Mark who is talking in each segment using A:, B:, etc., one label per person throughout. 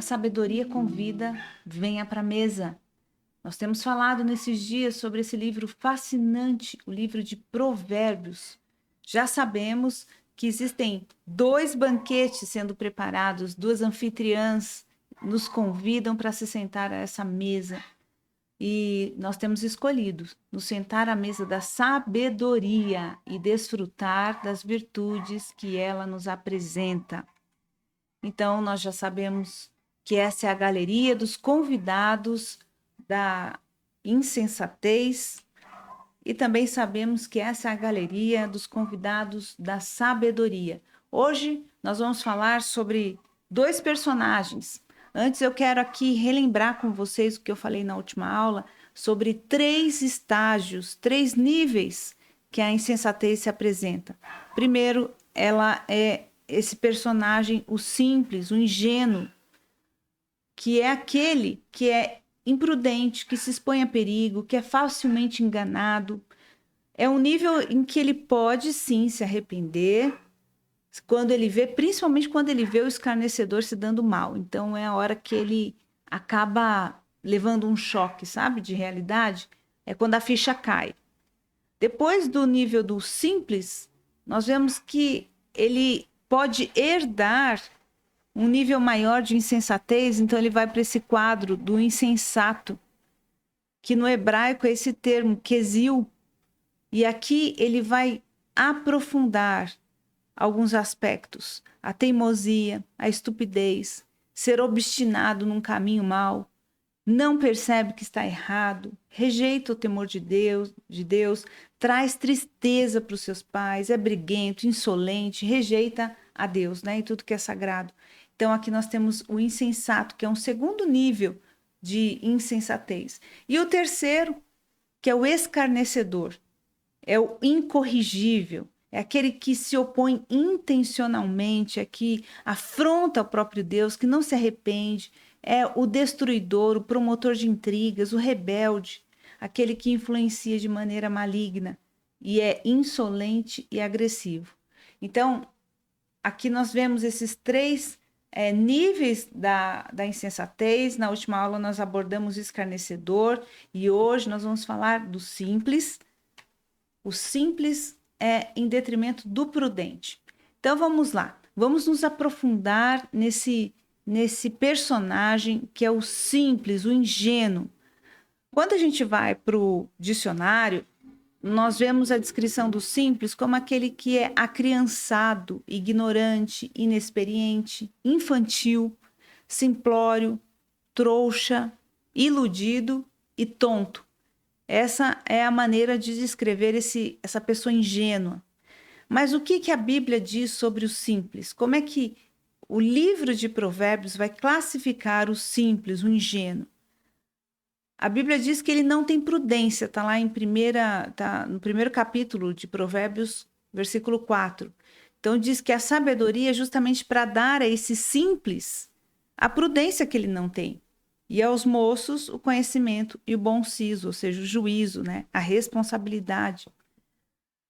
A: sabedoria convida, venha para a mesa. Nós temos falado nesses dias sobre esse livro fascinante, o livro de Provérbios. Já sabemos que existem 2 banquetes sendo preparados, 2 anfitriãs nos convidam para se sentar a essa mesa. E nós temos escolhido nos sentar à mesa da sabedoria e desfrutar das virtudes que ela nos apresenta. Então, nós já sabemos que essa é a galeria dos convidados da insensatez e também sabemos que essa é a galeria dos convidados da sabedoria. Hoje, nós vamos falar sobre 2 personagens. Antes, eu quero aqui relembrar com vocês o que eu falei na última aula sobre 3 estágios, 3 níveis que a insensatez se apresenta. Primeiro, ela é esse personagem, o simples, o ingênuo, que é aquele que é imprudente, que se expõe a perigo, que é facilmente enganado. É um nível em que ele pode sim se arrepender quando ele vê, principalmente quando ele vê o escarnecedor se dando mal. Então é a hora que ele acaba levando um choque, sabe, de realidade. É quando a ficha cai. Depois do nível do simples, nós vemos que ele pode herdar um nível maior de insensatez, então ele vai para esse quadro do insensato, que no hebraico é esse termo, quesil, e aqui ele vai aprofundar alguns aspectos, a teimosia, a estupidez, ser obstinado num caminho mau, não percebe que está errado, rejeita o temor de Deus, traz tristeza para os seus pais, é briguento, insolente, rejeita a Deus, né, e tudo que é sagrado. Então aqui nós temos o insensato, que é um segundo nível de insensatez. E o terceiro, que é o escarnecedor, é o incorrigível, é aquele que se opõe intencionalmente, é que afronta o próprio Deus, que não se arrepende, é o destruidor, o promotor de intrigas, o rebelde, aquele que influencia de maneira maligna e é insolente e agressivo. Então, aqui nós vemos esses 3 níveis da insensatez. Na última aula nós abordamos o escarnecedor e hoje nós vamos falar do simples. O simples é em detrimento do prudente. Então vamos lá, vamos nos aprofundar nesse personagem que é o simples, o ingênuo. Quando a gente vai para o dicionário, nós vemos a descrição do simples como aquele que é acriançado, ignorante, inexperiente, infantil, simplório, trouxa, iludido e tonto. Essa é a maneira de descrever essa pessoa ingênua. Mas o que a Bíblia diz sobre o simples? Como é que o livro de Provérbios vai classificar o simples, o ingênuo? A Bíblia diz que ele não tem prudência, está lá no primeiro capítulo de Provérbios, versículo 4. Então diz que a sabedoria é justamente para dar a esse simples a prudência que ele não tem. E aos moços o conhecimento e o bom siso, ou seja, o juízo, né? A responsabilidade.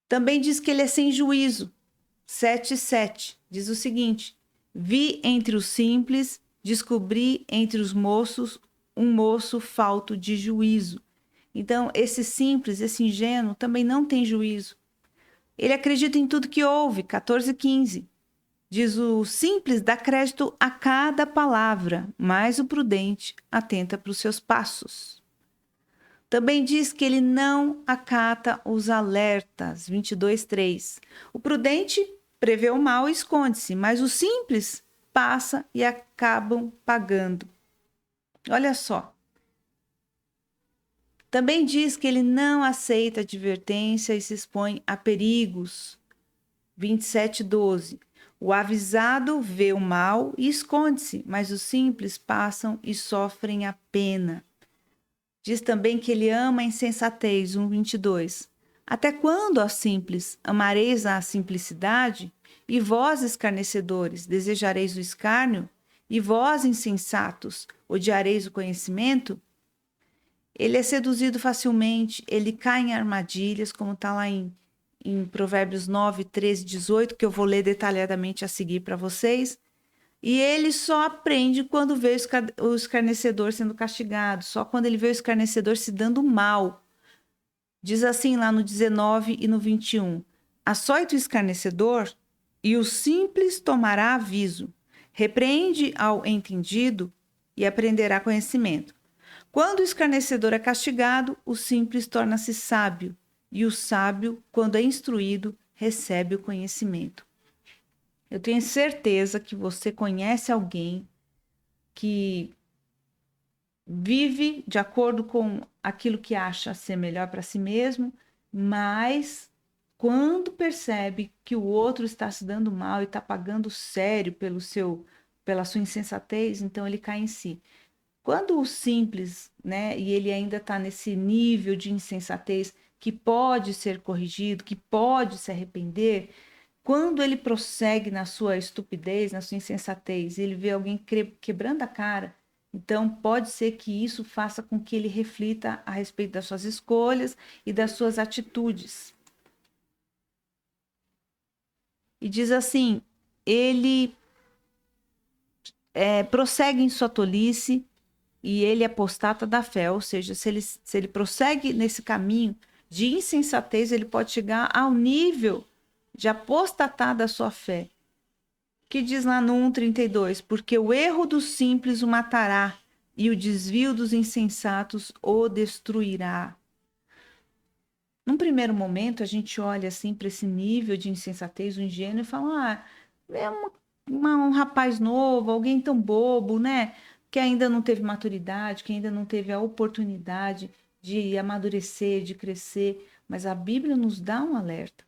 A: Também diz que ele é sem juízo. 7:7 diz o seguinte: vi entre os simples, descobri entre os moços um moço falto de juízo. Então, esse simples, esse ingênuo, também não tem juízo. Ele acredita em tudo que ouve. 14:15 diz: o simples dá crédito a cada palavra, mas o prudente atenta para os seus passos. Também diz que ele não acata os alertas. 22:3 o prudente prevê o mal e esconde-se, mas o simples passa e acabam pagando. Olha só. Também diz que ele não aceita advertência e se expõe a perigos. 27:12 o avisado vê o mal e esconde-se, mas os simples passam e sofrem a pena. Diz também que ele ama a insensatez. 1:22 até quando, ó simples, amareis a simplicidade? E vós, escarnecedores, desejareis o escárnio? E vós, insensatos, odiareis o conhecimento? Ele é seduzido facilmente, ele cai em armadilhas, como está lá em Provérbios 9, 13, 18, que eu vou ler detalhadamente a seguir para vocês. E ele só aprende quando vê o escarnecedor sendo castigado, só quando ele vê o escarnecedor se dando mal. Diz assim lá no 19 e no 21. Açoita o escarnecedor e o simples tomará aviso. Repreende ao entendido e aprenderá conhecimento. Quando o escarnecedor é castigado, o simples torna-se sábio, e o sábio, quando é instruído, recebe o conhecimento. Eu tenho certeza que você conhece alguém que vive de acordo com aquilo que acha ser melhor para si mesmo, mas quando percebe que o outro está se dando mal e está pagando sério pela sua insensatez, então ele cai em si. Quando o simples, né, e ele ainda está nesse nível de insensatez que pode ser corrigido, que pode se arrepender, quando ele prossegue na sua estupidez, na sua insensatez, ele vê alguém quebrando a cara, então pode ser que isso faça com que ele reflita a respeito das suas escolhas e das suas atitudes. E diz assim: ele prossegue em sua tolice e ele apostata da fé, ou seja, se ele prossegue nesse caminho de insensatez, ele pode chegar ao nível de apostatar da sua fé. Que diz lá no 1:32, porque o erro dos simples o matará e o desvio dos insensatos o destruirá. Num primeiro momento, a gente olha assim para esse nível de insensatez, o ingênuo, e fala: é um rapaz novo, alguém tão bobo, né? Que ainda não teve maturidade, que ainda não teve a oportunidade de amadurecer, de crescer. Mas a Bíblia nos dá um alerta.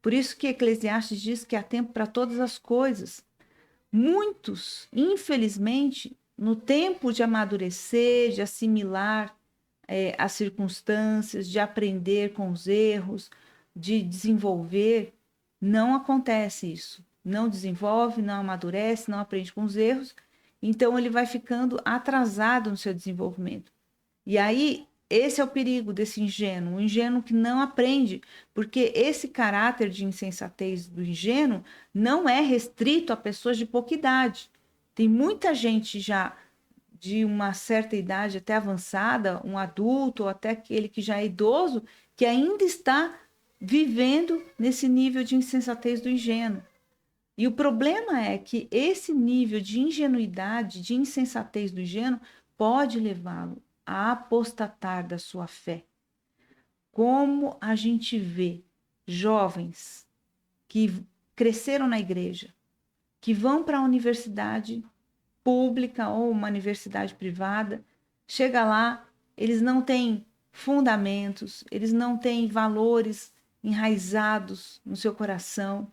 A: Por isso que Eclesiastes diz que há tempo para todas as coisas. Muitos, infelizmente, no tempo de amadurecer, de assimilar as circunstâncias, de aprender com os erros, de desenvolver, não acontece isso. Não desenvolve, não amadurece, não aprende com os erros, então ele vai ficando atrasado no seu desenvolvimento. E aí, esse é o perigo desse ingênuo, o ingênuo que não aprende, porque esse caráter de insensatez do ingênuo não é restrito a pessoas de pouca idade. Tem muita gente já de uma certa idade até avançada, um adulto ou até aquele que já é idoso, que ainda está vivendo nesse nível de insensatez do ingênuo. E o problema é que esse nível de ingenuidade, de insensatez do ingênuo, pode levá-lo a apostatar da sua fé. Como a gente vê jovens que cresceram na igreja, que vão para a universidade pública ou uma universidade privada, chega lá, eles não têm fundamentos, eles não têm valores enraizados no seu coração,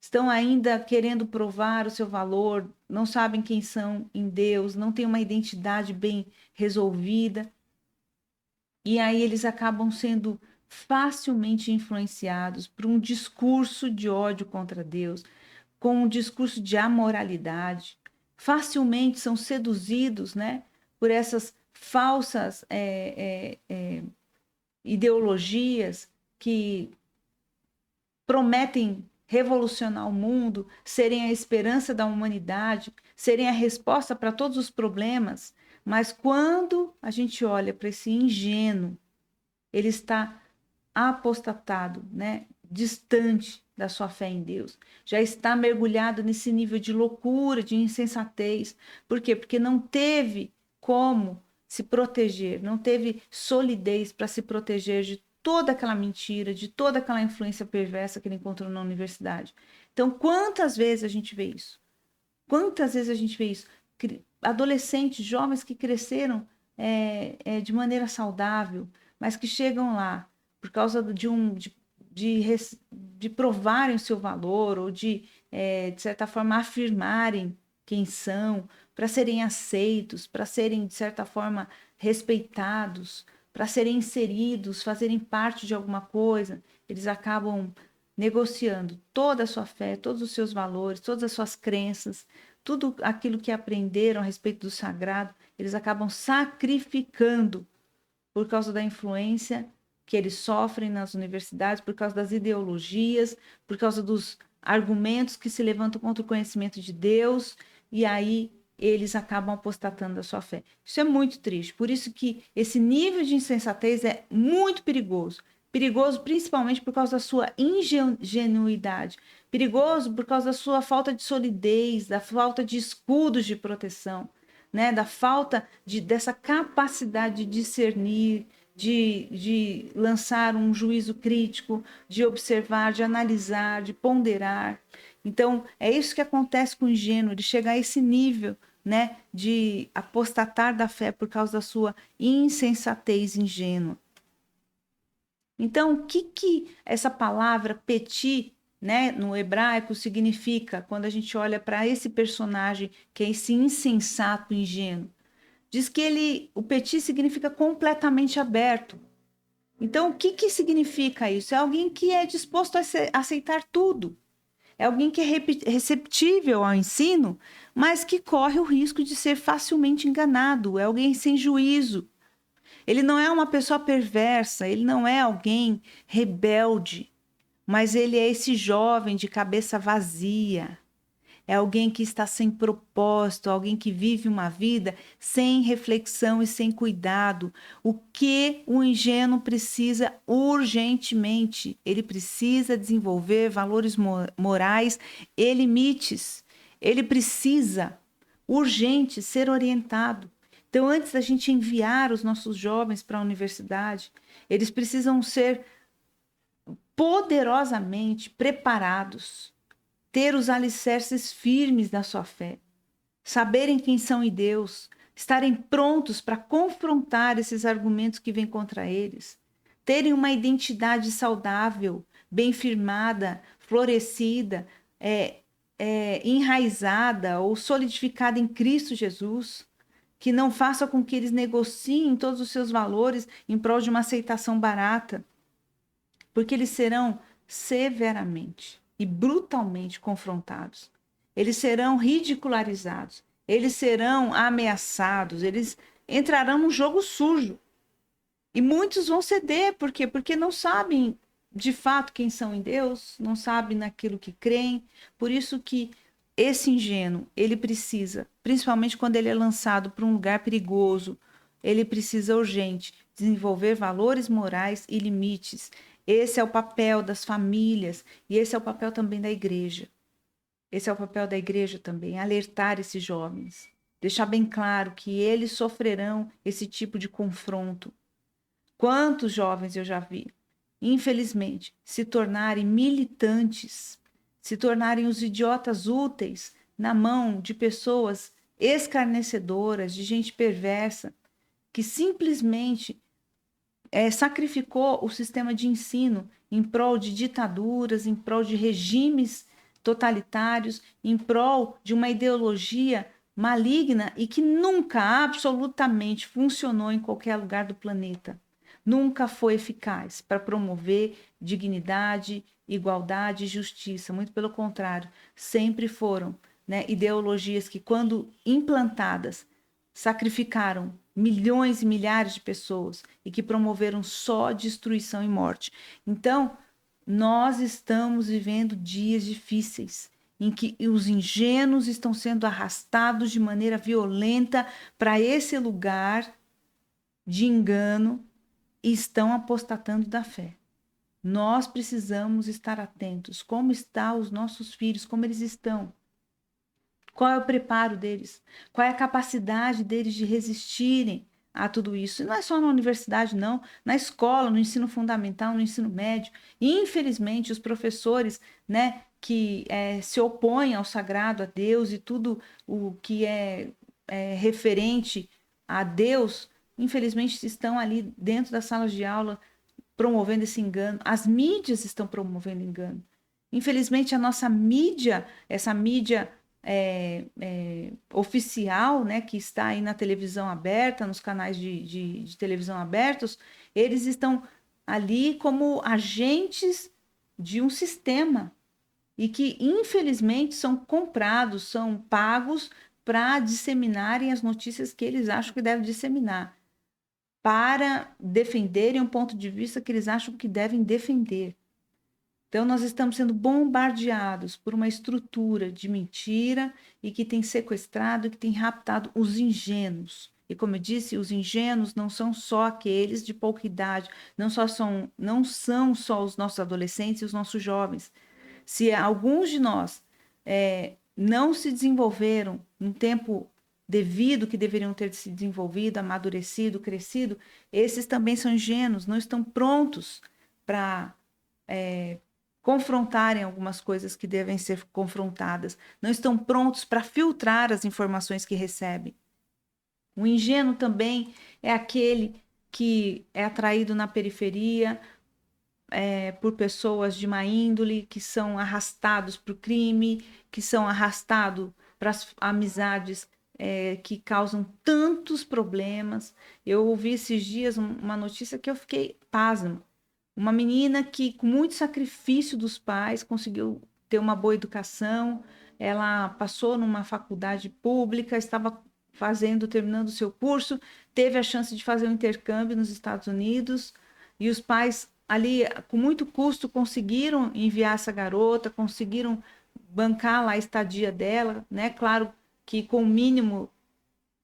A: estão ainda querendo provar o seu valor, não sabem quem são em Deus, não têm uma identidade bem resolvida, e aí eles acabam sendo facilmente influenciados por um discurso de ódio contra Deus, com um discurso de amoralidade, facilmente são seduzidos, né, por essas falsas ideologias que prometem revolucionar o mundo, serem a esperança da humanidade, serem a resposta para todos os problemas, mas quando a gente olha para esse ingênuo, ele está apostatado, né? Distante da sua fé em Deus, já está mergulhado nesse nível de loucura, de insensatez. Por quê? Porque não teve como se proteger, não teve solidez para se proteger de toda aquela mentira, de toda aquela influência perversa que ele encontrou na universidade. Então, quantas vezes a gente vê isso? Quantas vezes a gente vê isso? Adolescentes, jovens que cresceram de maneira saudável, mas que chegam lá por causa de provarem o seu valor ou de certa forma, afirmarem quem são, para serem aceitos, para serem, de certa forma, respeitados, para serem inseridos, fazerem parte de alguma coisa, eles acabam negociando toda a sua fé, todos os seus valores, todas as suas crenças, tudo aquilo que aprenderam a respeito do sagrado, eles acabam sacrificando por causa da influência que eles sofrem nas universidades, por causa das ideologias, por causa dos argumentos que se levantam contra o conhecimento de Deus. e aí eles acabam apostatando da sua fé. Isso é muito triste. Por isso que esse nível de insensatez é muito perigoso. Perigoso principalmente por causa da sua ingenuidade. Perigoso por causa da sua falta de solidez, da falta de escudos de proteção, né? Da falta dessa capacidade de discernir, de lançar um juízo crítico, de observar, de analisar, de ponderar. Então, é isso que acontece com o ingênuo, ele chega a esse nível, né, de apostatar da fé por causa da sua insensatez ingênua. Então, o que essa palavra petit, né, no hebraico significa quando a gente olha para esse personagem que é esse insensato ingênuo? Diz que o petit significa completamente aberto. Então, o que significa isso? É alguém que é disposto a aceitar tudo. É alguém que é receptível ao ensino, mas que corre o risco de ser facilmente enganado. É alguém sem juízo. Ele não é uma pessoa perversa, ele não é alguém rebelde, mas ele é esse jovem de cabeça vazia. É alguém que está sem propósito, alguém que vive uma vida sem reflexão e sem cuidado. O que o ingênuo precisa urgentemente? Ele precisa desenvolver valores morais e limites. Ele precisa, urgente, ser orientado. Então, antes da gente enviar os nossos jovens para a universidade, eles precisam ser poderosamente preparados, ter os alicerces firmes da sua fé, saberem quem são em Deus, estarem prontos para confrontar esses argumentos que vêm contra eles, terem uma identidade saudável, bem firmada, florescida, enraizada ou solidificada em Cristo Jesus, que não faça com que eles negociem todos os seus valores em prol de uma aceitação barata, porque eles serão severamente e brutalmente confrontados. Eles serão ridicularizados, eles serão ameaçados, eles entrarão num jogo sujo. E muitos vão ceder, por quê? Porque não sabem de fato quem são em Deus, não sabem naquilo que creem. Por isso que esse ingênuo, ele precisa, principalmente quando ele é lançado para um lugar perigoso, ele precisa urgente desenvolver valores morais e limites. Esse é o papel das famílias e esse é o papel também da igreja. Esse é o papel da igreja também, alertar esses jovens, deixar bem claro que eles sofrerão esse tipo de confronto. Quantos jovens eu já vi, infelizmente, se tornarem militantes, se tornarem os idiotas úteis na mão de pessoas escarnecedoras, de gente perversa, que simplesmente sacrificou o sistema de ensino em prol de ditaduras, em prol de regimes totalitários, em prol de uma ideologia maligna e que nunca absolutamente funcionou em qualquer lugar do planeta. Nunca foi eficaz para promover dignidade, igualdade e justiça. Muito pelo contrário, sempre foram, né, ideologias que, quando implantadas, sacrificaram milhões e milhares de pessoas e que promoveram só destruição e morte. Então, nós estamos vivendo dias difíceis em que os ingênuos estão sendo arrastados de maneira violenta para esse lugar de engano e estão apostatando da fé. Nós precisamos estar atentos. Como estão os nossos filhos? Como eles estão? Qual é o preparo deles? Qual é a capacidade deles de resistirem a tudo isso? E não é só na universidade, não. Na escola, no ensino fundamental, no ensino médio. E, infelizmente, os professores, né, que se opõem ao sagrado, a Deus e tudo o que é referente a Deus, infelizmente, estão ali dentro das salas de aula promovendo esse engano. As mídias estão promovendo engano. Infelizmente, a nossa mídia, essa mídia oficial, né, que está aí na televisão aberta, nos canais de televisão abertos, eles estão ali como agentes de um sistema e que, infelizmente, são comprados, são pagos para disseminarem as notícias que eles acham que devem disseminar, para defenderem um ponto de vista que eles acham que devem defender. Então, nós estamos sendo bombardeados por uma estrutura de mentira e que tem sequestrado, que tem raptado os ingênuos. E como eu disse, os ingênuos não são só aqueles de pouca idade, não são só os nossos adolescentes e os nossos jovens. Se alguns de nós não se desenvolveram no tempo devido que deveriam ter se desenvolvido, amadurecido, crescido, esses também são ingênuos, não estão prontos para confrontarem algumas coisas que devem ser confrontadas, não estão prontos para filtrar as informações que recebem. O ingênuo também é aquele que é atraído na periferia por pessoas de má índole, que são arrastados para o crime, que são arrastados para as amizades que causam tantos problemas. Eu ouvi esses dias uma notícia que eu fiquei pasma. Uma menina que, com muito sacrifício dos pais, conseguiu ter uma boa educação. Ela passou numa faculdade pública, estava terminando o seu curso, teve a chance de fazer um intercâmbio nos Estados Unidos, e os pais ali, com muito custo, conseguiram enviar essa garota, conseguiram bancar lá a estadia dela, né? Claro que com o mínimo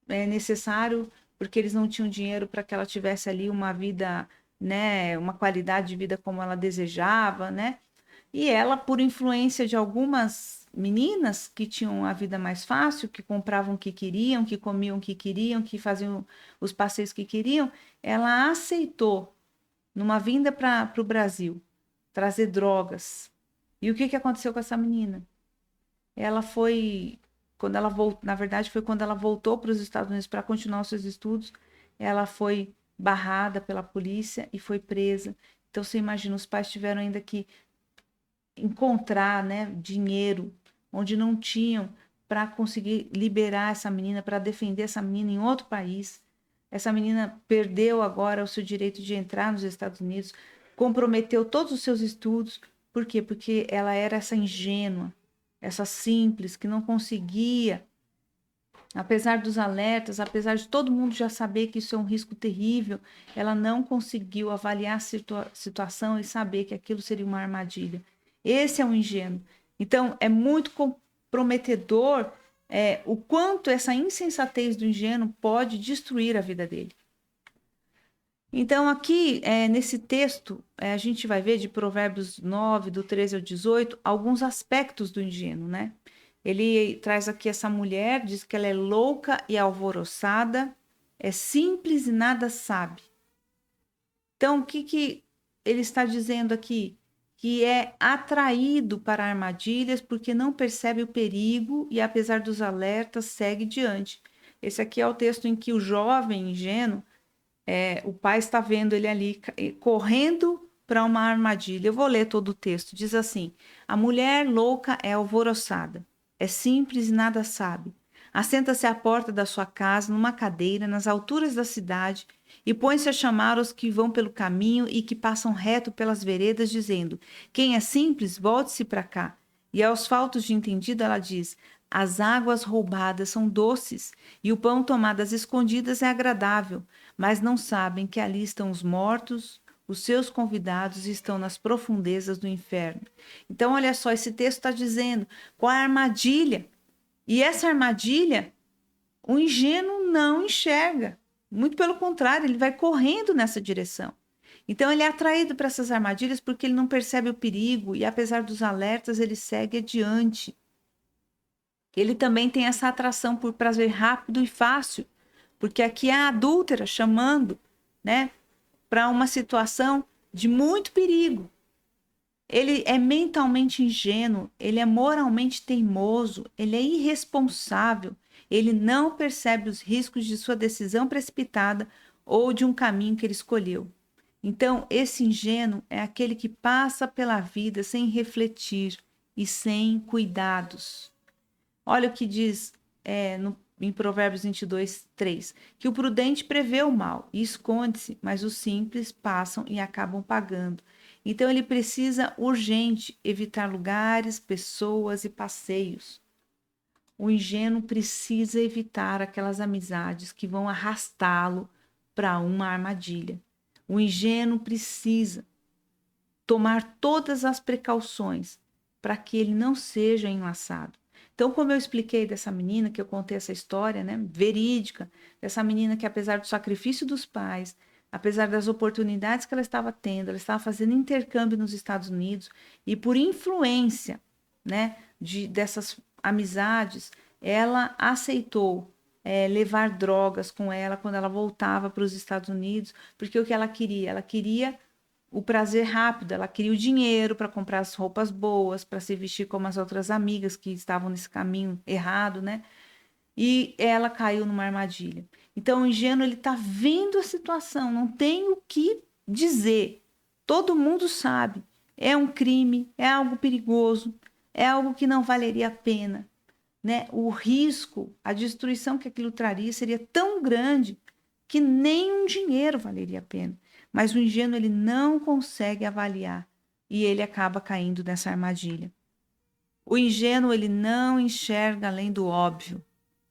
A: necessário, porque eles não tinham dinheiro para que ela tivesse ali uma vida, né, uma qualidade de vida como ela desejava, né? E ela, por influência de algumas meninas que tinham a vida mais fácil, que compravam o que queriam, que comiam o que queriam, que faziam os passeios que queriam, ela aceitou, numa vinda para o Brasil, trazer drogas. E o que, que aconteceu com essa menina? Ela foi, quando ela voltou, na verdade, foi quando ela voltou para os Estados Unidos para continuar os seus estudos, ela foi barrada pela polícia e foi presa. Então, você imagina, os pais tiveram ainda que encontrar, né, dinheiro onde não tinham para conseguir liberar essa menina, para defender essa menina em outro país. Essa menina perdeu agora o seu direito de entrar nos Estados Unidos, comprometeu todos os seus estudos. Por quê? Porque ela era essa ingênua, essa simples, que não conseguia, apesar dos alertas, apesar de todo mundo já saber que isso é um risco terrível, ela não conseguiu avaliar a situação e saber que aquilo seria uma armadilha. Esse é um ingênuo. Então, é muito comprometedor o quanto essa insensatez do ingênuo pode destruir a vida dele. Então, aqui, nesse texto, a gente vai ver de Provérbios 9, do 13 ao 18, alguns aspectos do ingênuo, né? Ele traz aqui essa mulher, diz que ela é louca e alvoroçada, é simples e nada sabe. Então, o que que ele está dizendo aqui? Que é atraído para armadilhas porque não percebe o perigo e, apesar dos alertas, segue diante. Esse aqui é o texto em que o jovem ingênuo, o pai está vendo ele ali correndo para uma armadilha. Eu vou ler todo o texto. Diz assim: a mulher louca é alvoroçada, é simples e nada sabe. Assenta-se à porta da sua casa, numa cadeira, nas alturas da cidade, e põe-se a chamar os que vão pelo caminho e que passam reto pelas veredas, dizendo: quem é simples, volte-se para cá. E aos faltos de entendido, ela diz: as águas roubadas são doces, e o pão tomado às escondidas é agradável, mas não sabem que ali estão os mortos, os seus convidados estão nas profundezas do inferno. Então, olha só, esse texto está dizendo qual é a armadilha. E essa armadilha, o ingênuo não enxerga. Muito pelo contrário, ele vai correndo nessa direção. Então, ele é atraído para essas armadilhas porque ele não percebe o perigo e, apesar dos alertas, ele segue adiante. Ele também tem essa atração por prazer rápido e fácil, porque aqui é a adúltera chamando, né, para uma situação de muito perigo. Ele é mentalmente ingênuo, ele é moralmente teimoso, ele é irresponsável, ele não percebe os riscos de sua decisão precipitada ou de um caminho que ele escolheu. Então, esse ingênuo é aquele que passa pela vida sem refletir e sem cuidados. Olha o que diz em Provérbios 22, 3, que o prudente prevê o mal e esconde-se, mas os simples passam e acabam pagando. Então ele precisa urgente evitar lugares, pessoas e passeios. O ingênuo precisa evitar aquelas amizades que vão arrastá-lo para uma armadilha. O ingênuo precisa. tomar todas as precauções para que ele não seja enlaçado. Então, como eu expliquei dessa menina, que eu contei essa história, né, verídica, dessa menina que, apesar do sacrifício dos pais, apesar das oportunidades que ela estava tendo, ela estava fazendo intercâmbio nos Estados Unidos, e por influência, né, dessas amizades, ela aceitou levar drogas com ela quando ela voltava para os Estados Unidos, porque o que ela queria? Ela queria o prazer rápido, ela queria o dinheiro para comprar as roupas boas, para se vestir como as outras amigas que estavam nesse caminho errado, né? E ela caiu numa armadilha. Então, o ingênuo, ele está vendo a situação, não tem o que dizer. Todo mundo sabe. É um crime, é algo perigoso, é algo que não valeria a pena, né? O risco, a destruição que aquilo traria seria tão grande que nem um dinheiro valeria a pena. Mas o ingênuo, ele não consegue avaliar e ele acaba caindo nessa armadilha. O ingênuo, ele não enxerga além do óbvio.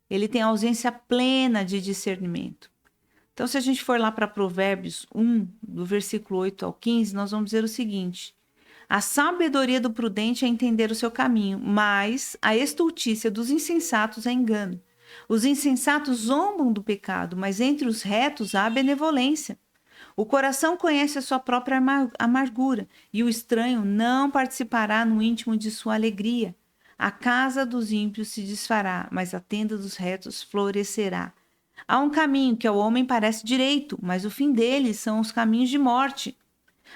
A: Ele tem ausência plena de discernimento. Então, se a gente for lá para Provérbios 1, do versículo 8 ao 15, nós vamos dizer o seguinte: a sabedoria do prudente é entender o seu caminho, mas a estultícia dos insensatos é engano. Os insensatos zombam do pecado, mas entre os retos há benevolência. O coração conhece a sua própria amargura, e o estranho não participará no íntimo de sua alegria. A casa dos ímpios se desfará, mas a tenda dos retos florescerá. Há um caminho que ao homem parece direito, mas o fim dele são os caminhos de morte.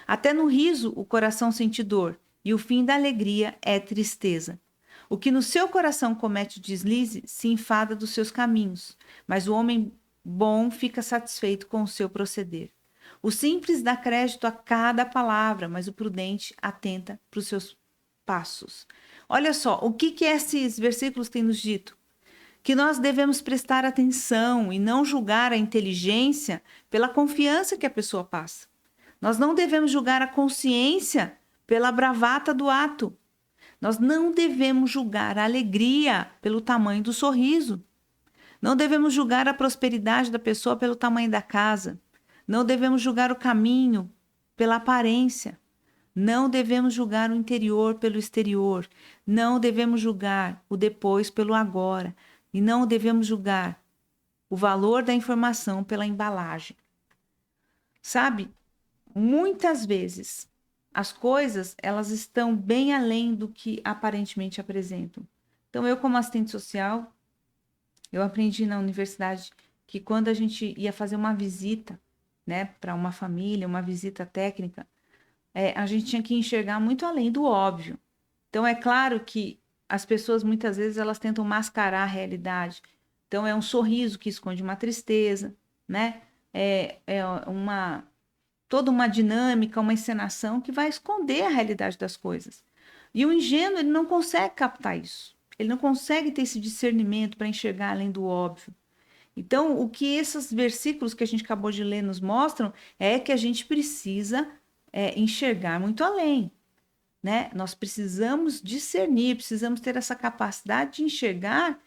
A: Até no riso o coração sente dor, e o fim da alegria é tristeza. O que no seu coração comete deslize se enfada dos seus caminhos, mas o homem bom fica satisfeito com o seu proceder. O simples dá crédito a cada palavra, mas o prudente atenta para os seus passos. Olha só, o que esses versículos têm nos dito? Que nós devemos prestar atenção e não julgar a inteligência pela confiança que a pessoa passa. Nós não devemos julgar a consciência pela bravata do ato. Nós não devemos julgar a alegria pelo tamanho do sorriso. Não devemos julgar a prosperidade da pessoa pelo tamanho da casa. Não devemos julgar o caminho pela aparência. Não devemos julgar o interior pelo exterior. Não devemos julgar o depois pelo agora. E não devemos julgar o valor da informação pela embalagem. Sabe? Muitas vezes as coisas elas estão bem além do que aparentemente apresentam. Então, eu como assistente social, eu aprendi na universidade que quando a gente ia fazer uma visita, né, para uma família, uma visita técnica, a gente tinha que enxergar muito além do óbvio. Então, é claro que as pessoas muitas vezes elas tentam mascarar a realidade. Então, é um sorriso que esconde uma tristeza, né? É toda uma dinâmica, uma encenação que vai esconder a realidade das coisas. E o ingênuo, ele não consegue captar isso. Ele não consegue ter esse discernimento para enxergar além do óbvio. Então, o que esses versículos que a gente acabou de ler nos mostram é que a gente precisa enxergar muito além, né? Nós precisamos discernir, precisamos ter essa capacidade de enxergar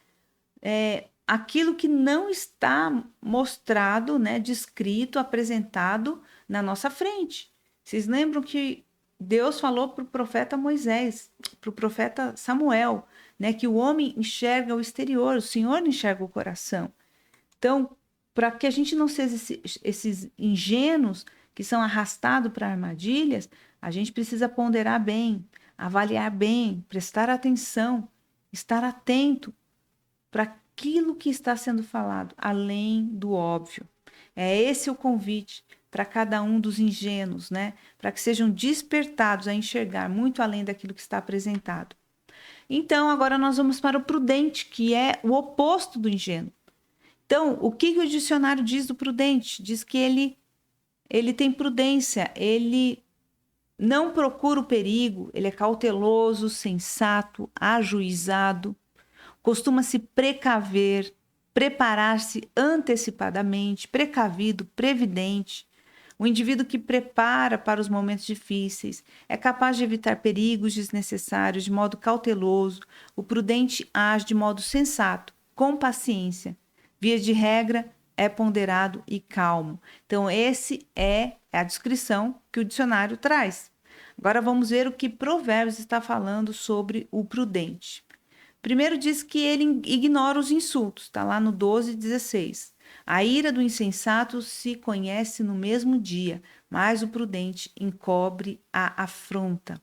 A: aquilo que não está mostrado, né, descrito, apresentado na nossa frente. Vocês lembram que Deus falou para o profeta Moisés, para o profeta Samuel, né, que o homem enxerga o exterior, o Senhor enxerga o coração. Então, para que a gente não seja esses ingênuos que são arrastados para armadilhas, a gente precisa ponderar bem, avaliar bem, prestar atenção, estar atento para aquilo que está sendo falado, além do óbvio. É esse o convite para cada um dos ingênuos, né? Para que sejam despertados a enxergar muito além daquilo que está apresentado. Então, agora nós vamos para o prudente, que é o oposto do ingênuo. Então, o que o dicionário diz do prudente? Diz que ele tem prudência, ele não procura o perigo, ele é cauteloso, sensato, ajuizado, costuma se precaver, preparar-se antecipadamente, precavido, previdente. O indivíduo que prepara para os momentos difíceis é capaz de evitar perigos desnecessários de modo cauteloso. O prudente age de modo sensato, com paciência. Via de regra, é ponderado e calmo. Então, esse é a descrição que o dicionário traz. Agora vamos ver o que Provérbios está falando sobre o prudente. Primeiro diz que ele ignora os insultos, está lá no 12:16. A ira do insensato se conhece no mesmo dia, mas o prudente encobre a afronta.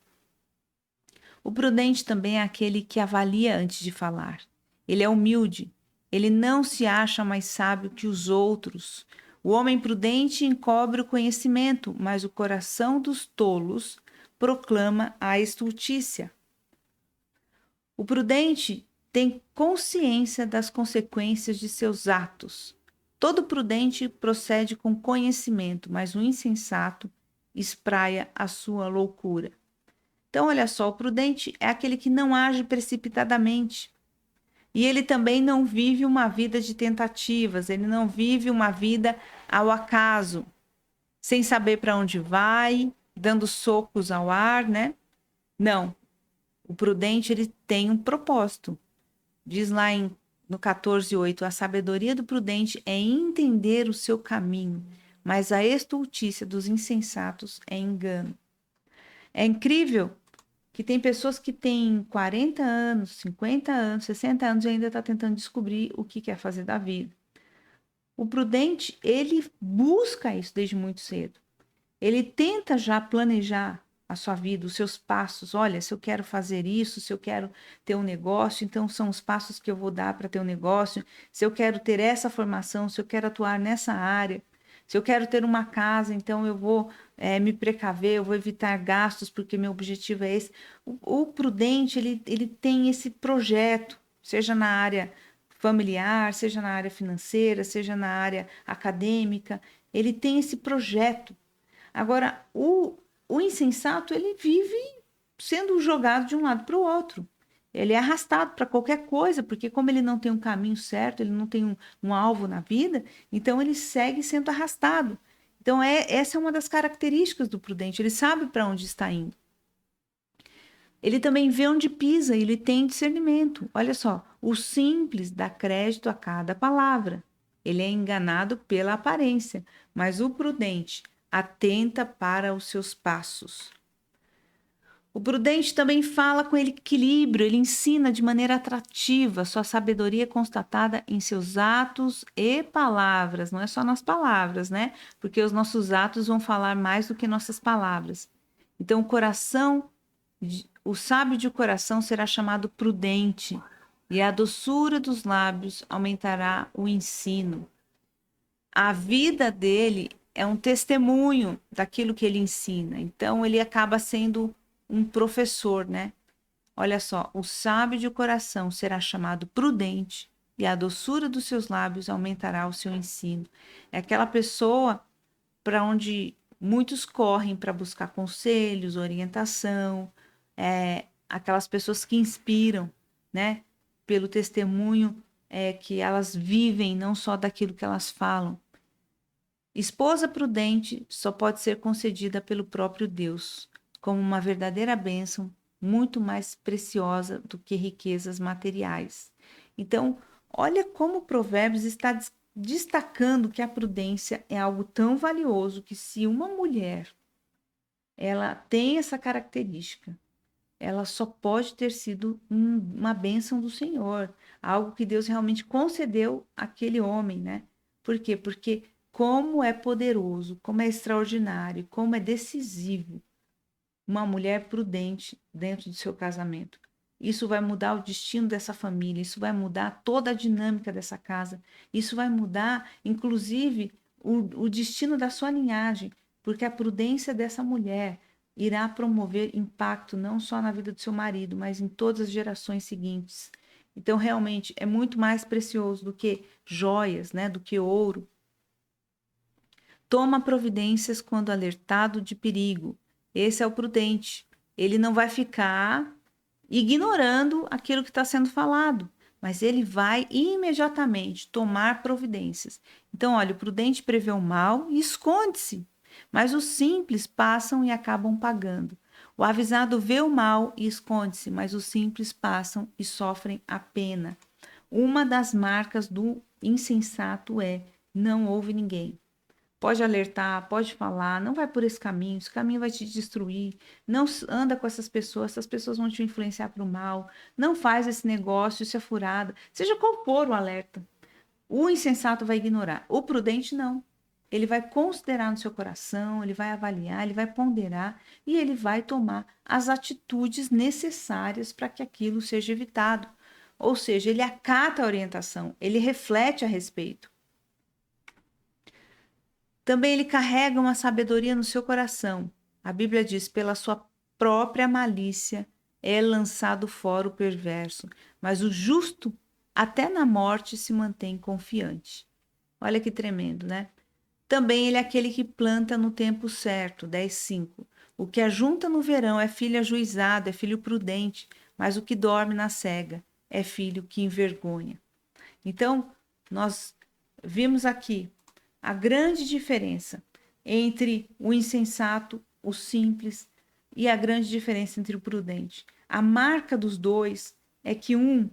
A: O prudente também é aquele que avalia antes de falar. Ele é humilde, ele não se acha mais sábio que os outros. O homem prudente encobre o conhecimento, mas o coração dos tolos proclama a estultícia. O prudente tem consciência das consequências de seus atos. Todo prudente procede com conhecimento, mas o insensato espraia a sua loucura. Então, olha só, o prudente é aquele que não age precipitadamente. E ele também não vive uma vida de tentativas, ele não vive uma vida ao acaso, sem saber para onde vai, dando socos ao ar, né? Não. O prudente, ele tem um propósito. Diz lá no 14:8, a sabedoria do prudente é entender o seu caminho, mas a estultícia dos insensatos é engano. É incrível que tem pessoas que têm 40 anos, 50 anos, 60 anos e ainda está tentando descobrir o que quer fazer da vida. O prudente, ele busca isso desde muito cedo. Ele tenta já planejar a sua vida, os seus passos. Olha, se eu quero fazer isso, se eu quero ter um negócio, então são os passos que eu vou dar para ter um negócio. Se eu quero ter essa formação, se eu quero atuar nessa área, se eu quero ter uma casa, então eu vou me precaver, eu vou evitar gastos, porque meu objetivo é esse. O prudente, ele tem esse projeto, seja na área familiar, seja na área financeira, seja na área acadêmica, ele tem esse projeto. Agora, o insensato, ele vive sendo jogado de um lado para o outro. Ele é arrastado para qualquer coisa, porque como ele não tem um caminho certo, ele não tem um alvo na vida, então ele segue sendo arrastado. Então, essa é uma das características do prudente, ele sabe para onde está indo. Ele também vê onde pisa, ele tem discernimento. Olha só, o simples dá crédito a cada palavra. Ele é enganado pela aparência, mas o prudente atenta para os seus passos. O prudente também fala com equilíbrio, ele ensina de maneira atrativa, sua sabedoria é constatada em seus atos e palavras, não é só nas palavras, né? Porque os nossos atos vão falar mais do que nossas palavras. Então, o sábio de coração será chamado prudente, e a doçura dos lábios aumentará o ensino. A vida dele é um testemunho daquilo que ele ensina. Então, ele acaba sendo um professor, né? Olha só, o sábio de coração será chamado prudente e a doçura dos seus lábios aumentará o seu ensino. É aquela pessoa para onde muitos correm para buscar conselhos, orientação, aquelas pessoas que inspiram, né? Pelo testemunho que elas vivem, não só daquilo que elas falam. Esposa prudente só pode ser concedida pelo próprio Deus, como uma verdadeira bênção, muito mais preciosa do que riquezas materiais. Então, olha como Provérbios está destacando que a prudência é algo tão valioso que se uma mulher ela tem essa característica, ela só pode ter sido uma bênção do Senhor, algo que Deus realmente concedeu àquele homem, né? Por quê? Porque como é poderoso, como é extraordinário, como é decisivo uma mulher prudente dentro do seu casamento. Isso vai mudar o destino dessa família, isso vai mudar toda a dinâmica dessa casa, isso vai mudar, inclusive, o destino da sua linhagem, porque a prudência dessa mulher irá promover impacto não só na vida do seu marido, mas em todas as gerações seguintes. Então, realmente, é muito mais precioso do que joias, né? Do que ouro. Toma providências quando alertado de perigo. Esse é o prudente. Ele não vai ficar ignorando aquilo que está sendo falado, mas ele vai imediatamente tomar providências. Então, olha, o prudente prevê o mal e esconde-se, mas os simples passam e acabam pagando. O avisado vê o mal e esconde-se, mas os simples passam e sofrem a pena. Uma das marcas do insensato é: não ouve ninguém. pode alertar, pode falar, não vai por esse caminho vai te destruir, não anda com essas pessoas vão te influenciar para o mal, não faz esse negócio, isso é furada, seja qual for o alerta. O insensato vai ignorar, o prudente não. Ele vai considerar no seu coração, ele vai avaliar, ele vai ponderar e ele vai tomar as atitudes necessárias para que aquilo seja evitado. Ou seja, ele acata a orientação, ele reflete a respeito. Também ele carrega uma sabedoria no seu coração. A Bíblia diz: pela sua própria malícia é lançado fora o perverso, mas o justo até na morte se mantém confiante. Olha que tremendo, né? Também ele é aquele que planta no tempo certo, 10:5. O que ajunta no verão é filho ajuizado, é filho prudente, mas o que dorme na cega é filho que envergonha. Então, nós vimos aqui a grande diferença entre o insensato, o simples, e a grande diferença entre o prudente. A marca dos dois é que um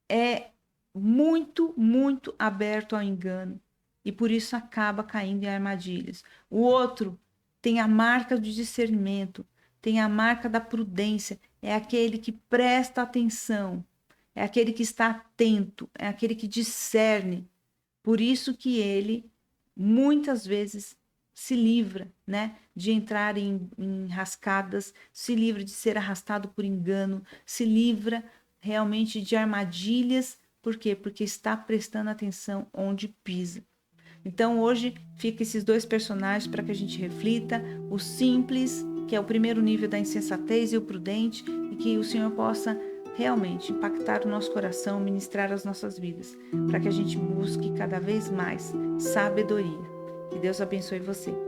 A: é muito, muito aberto ao engano e por isso acaba caindo em armadilhas. O outro tem a marca do discernimento, tem a marca da prudência, é aquele que presta atenção, é aquele que está atento, é aquele que discerne. Por isso que ele muitas vezes se livra, né, de entrar em rascadas, se livra de ser arrastado por engano, se livra realmente de armadilhas. Por quê? Porque está prestando atenção onde pisa. Então hoje fica esses dois personagens para que a gente reflita, o simples, que é o primeiro nível da insensatez, e o prudente, e que o Senhor possa realmente impactar o nosso coração, ministrar as nossas vidas, para que a gente busque cada vez mais sabedoria. Que Deus abençoe você.